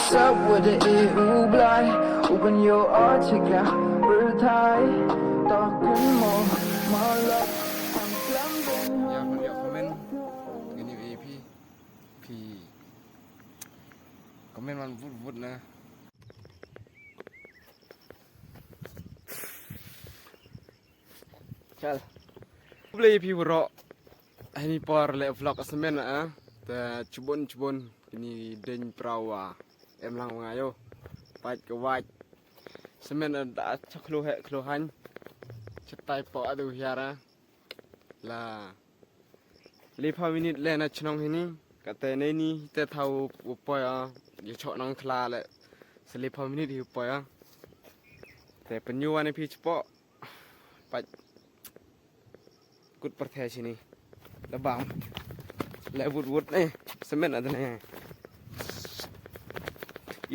What's up with the EU blind? Open your heart, check out bertai. Talking more, more love. I'm slumbering. Ya, kalau dia komen ini AP P komen man vut na chal boleh AP bro ini par le vlog semen ta chubon ini den prawa em lang ngayo pat ke waj semen da chaklu he kluhan cetai po adu hiara la 5 minit le na chnong hini kate nei ni te thau upoi ye chho nang khla le se 5 minit hi upoi te penyu ane phi chpo pa kut per the sini la bam le vut ne semen adne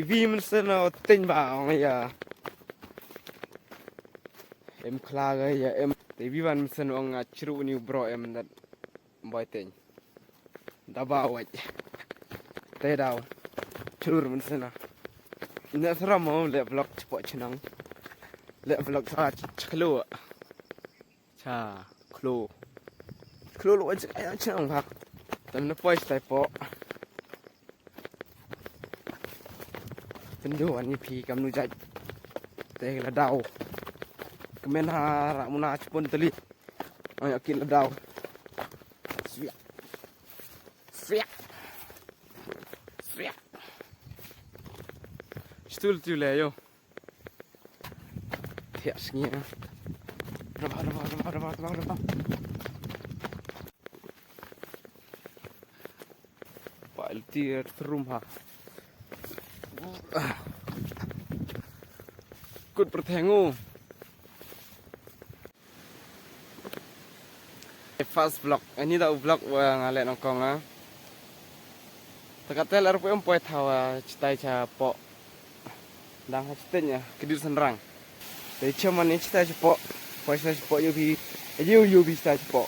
ivi man se no tin ba ya em khla ga ya em te vi wan sen ong chru ni bro em dat boy tên đã bao vậy tê đào chửi mình xem nào nên sao mà lẹ vlog chụp chân nắng lẹ vlog sao khlo cha khlo lỗi chân chân nắng hả tầm nó quay tay po tin đồ anh phi cầm nuôi chạy tê là đau comment ha ramuna chupon teli ay akin là đau Swiak. Stul tu le yo. Thias nghe. Raba. Pail tier room ha. Kut perthengu. First vlog. Ini dah vlog ngale nongkong ah. Tekatel arep empoi thawa citai cha po dang hastenya kedir senrang dari cuman ni citai cha po poisa cha po yubi citai cha po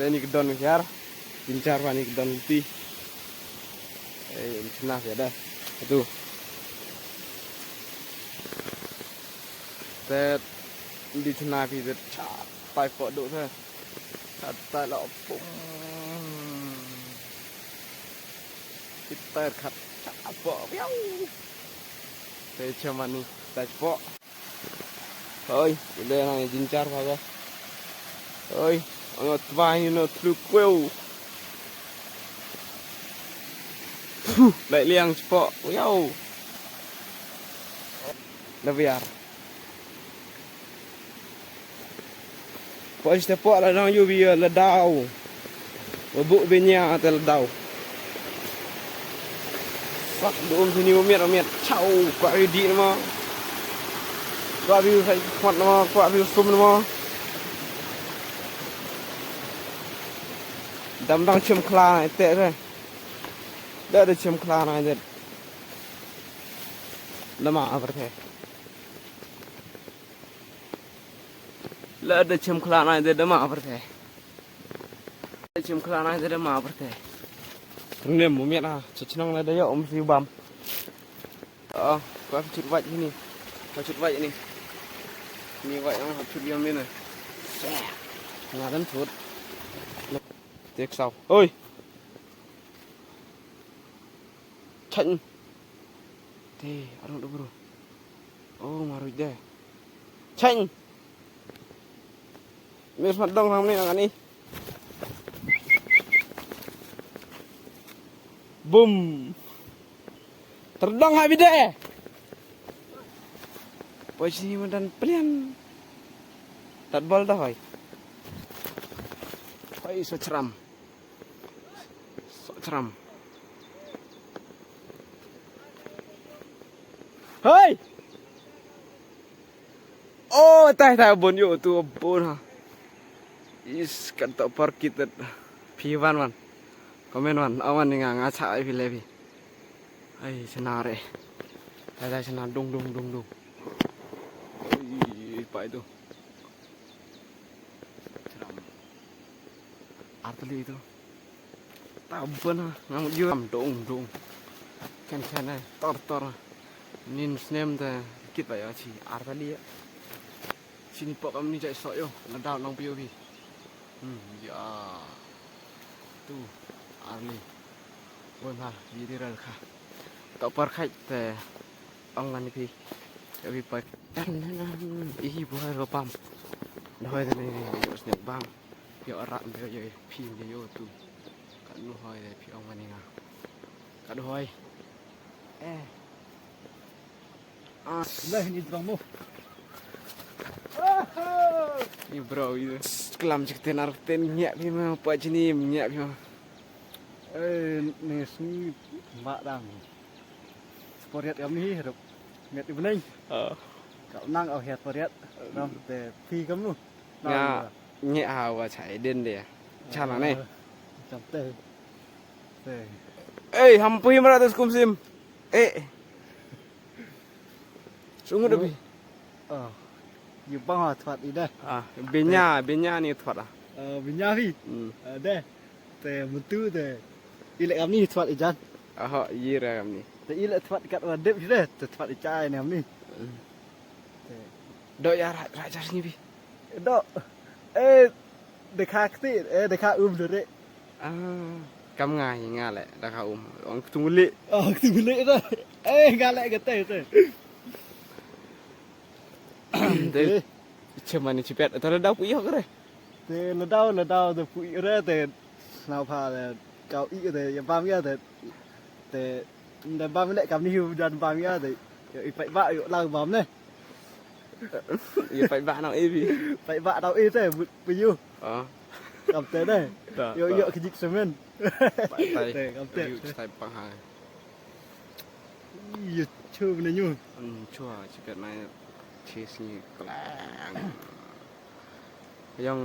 tani kedon yar pincar pani kedon pi cenah ya dah itu tet di cenah pi tet tay phở độ thôi tay lọ bụng cái tay khát chả phở béo để cho mà đi tay phở ơi đây này dính char vào cơ ơi nó vai nó thử quêu lại liang phở béo là việc Poi ste po la nang yubi la dau. Bu benya te la dau. Fuck dum sini miet chau kwa di ma. Kwa bi sai khot ma kwa bi sum ma. Dam dang chim khla này tệ rồi. Đỡ được chim khla này rồi. Lama ver the. Lỡ chim khla này để đâm mà thế chim khla này để đâm mà thế niềm muốn miệt à chích năng là đấy ông siêu bầm có chút vậy như có chút vậy này như vậy nó chút liêm lên này là đánh chút tiếc sau ôi trận thì ăn được rồi ô mà rồi đây trận Miss mặt đông không này anh boom terdang hai bide posisi medan pelian tak bal dah hai so ceram hei oh tai bon yo tu bon ha is kata parkit piwan wan komen wan awan ni nga cha ai levi ai senare ada sena dung pai tu arteli itu. Tahu benar ngamuk juga dong. Kan tor. Nin snem ta dikit pak ya si arteli ya. Sini pok kami ni cak sok yo, ledau nang POV. Ya. Tu arli. Bukan ha, jadi ral kah. Tak perkai te ông anh phi. Vì vậy ý buổi rồi băm nói thế này rồi snap băm giờ rặn bây giờ phim giờ vô tu cả nu hồi để phi ông anh nào cả đôi Lah ni terang mu. ini bro itu kelam cek tenar ten nyak phi mau apa jenis nyak phi mau Ni sini mak dang. Sporiat kami hidup. Ngat di bening. Cậu năng ở hẹt sporiat. Nam để phi cấm luôn. nhà nhẹ hào và chạy đến để chả là này Chấm tê. Tê. ê hầm phi mà ra tới kum sim ê xuống được phi Dù băng hòa thoát đi đây. bên nhà này thoát à Bình nha phi. Đây. Tê một tư tê. Đi lại kami ni thoát đi chan. họ gì ra làm gì Tê đi lại thoát kat wa dep đây. Tê thoát đi chai ni kami. đợi ra ra ra sini phi Đó. Để khá tí. Để khá được đấy. Cắm ngay lại đã khảo ông tung lệ Từ lễ đó. Gà lại cái tê tê. đấy chưa mà chỉ biết tao đau quỷ học rồi Tê là đau tê phụ ra tê nào phà là cao ý tê ba mươi tê tê là 30 lại cầm nhiều dần 30 tê phải vạ lao bấm này giờ phải bạn nào ấy vì phải vạ đau ý tê bao nhiêu cầm tê đây yo cái dịch semen tay tê cầm tê tay bằng hàng chưa bên này nhung chua chỉ biết này cheese như clang yang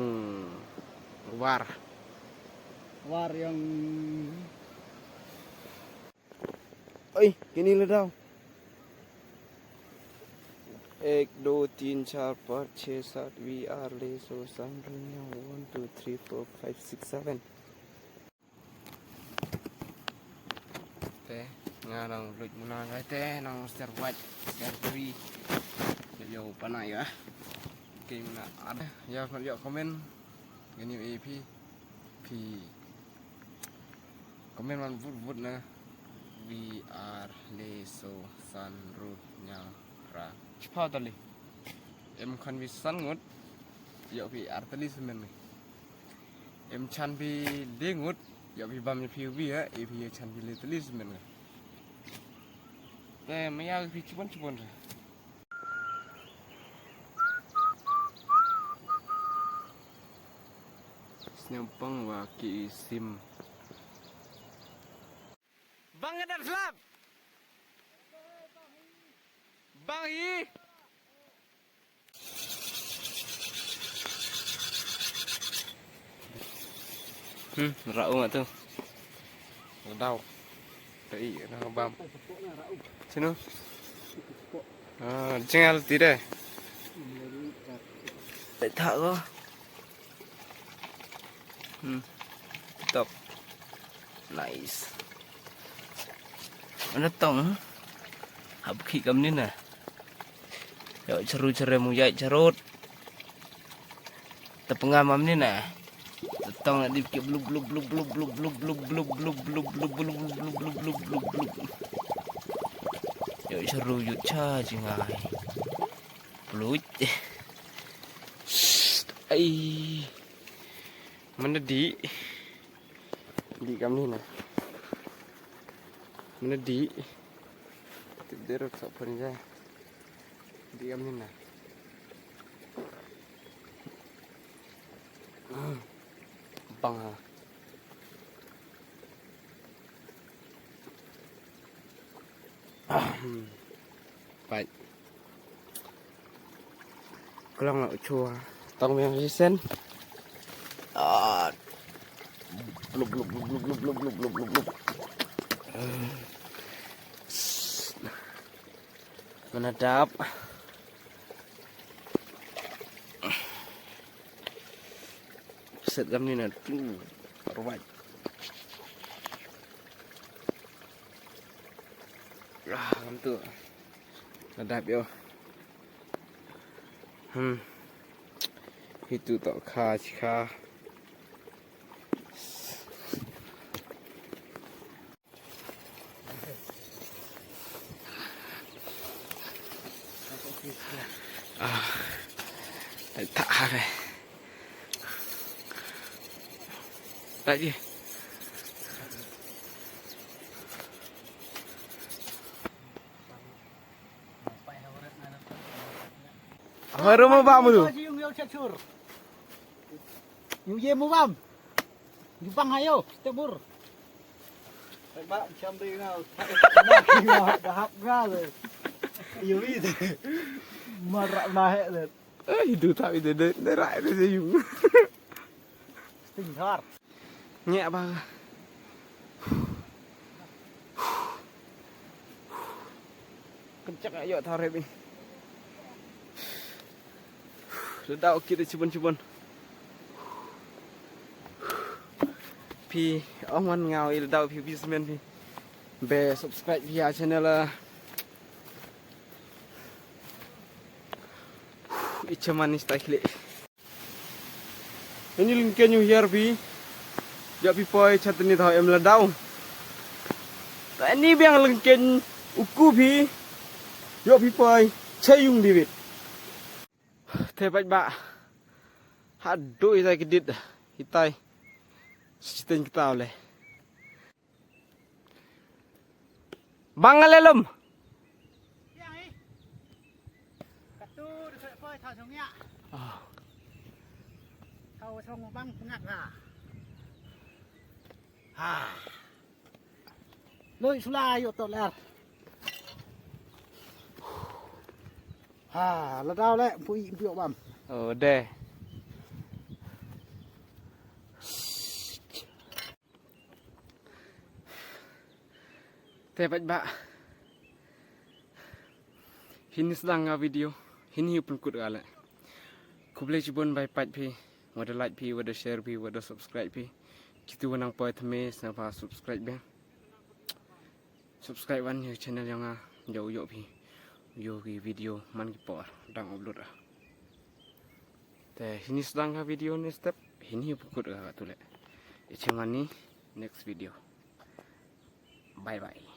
war war yang ơi cái này là đâu 1 2 3 4 5 6 7 we are le so sang 1 2 3 4 5 6 7 nga nang luit muna ngay te nang Star White Star 3 yo panay ya game na ada ya yo comment gani AP thì comment man vut na we are le so san ru nyang ra chpa tali em khan vi san ngot yo vi artali semen em chan vi le ngot yo vi bam vi vi ha AP chan vi le tali semen te maya vi chibon rồi Snyapang wa ki sim bang ngedar slap bang hi rau nggak tuh đau đấy nó băm sini cengal tí đây để thợ có top nice mana tong hab khi cầm nín nè rồi ceru mu dai cerut tepengamam ni nè tong nak dikit blub rồi ceru yut cha jingai blut ai mana di kami ni mana di tidur tak pernah di kami ni bang baik kalau nak chua tong yang sen blub menadap set kami ni Alright. Làm tựa. Đạp vô. Itu tak kha chika. Tak ada. Tak je. Baru mau bam tu. Nhiều dê mua băm. Nhiều băng hay không? Tiếp bur. Các bạn chăm đi nào. Đã học ra rồi. Nhiều gì thì mà rạo là hệ rồi. Itu tak itu dah rai dah sayung. Tình thoát. Nhẹ ba. Kencang ayo tarik ni. Sudah kita cubun-cubun. Pi aman ngau il dau pi bismen pi. Be subscribe via channel Ichaman istakhle. Ini lingken you here pi. Ja pi poi chatni thau em la dau. Ta ni biang lingken uku pi. Yo pi poi chayung diwit. Thế bạch bạ hát đuôi ra cái đít hít tay tên cái tàu này băng lên lum Thao xong băng ngặt lôi xuống la vô tội là là đau đấy phụ biểu bầm ở đây thế bạch bạ ini sedang video ini pun kut gala kuble cibun by pat pi wada like pi wada share pi wada subscribe pi kitu wanang poi thame sapa subscribe be subscribe wan new channel yang yo yo pi yo ki video man ki por dang upload te ini sedang video ni step ini pun kut gala tu le ichaman ni next video bye bye.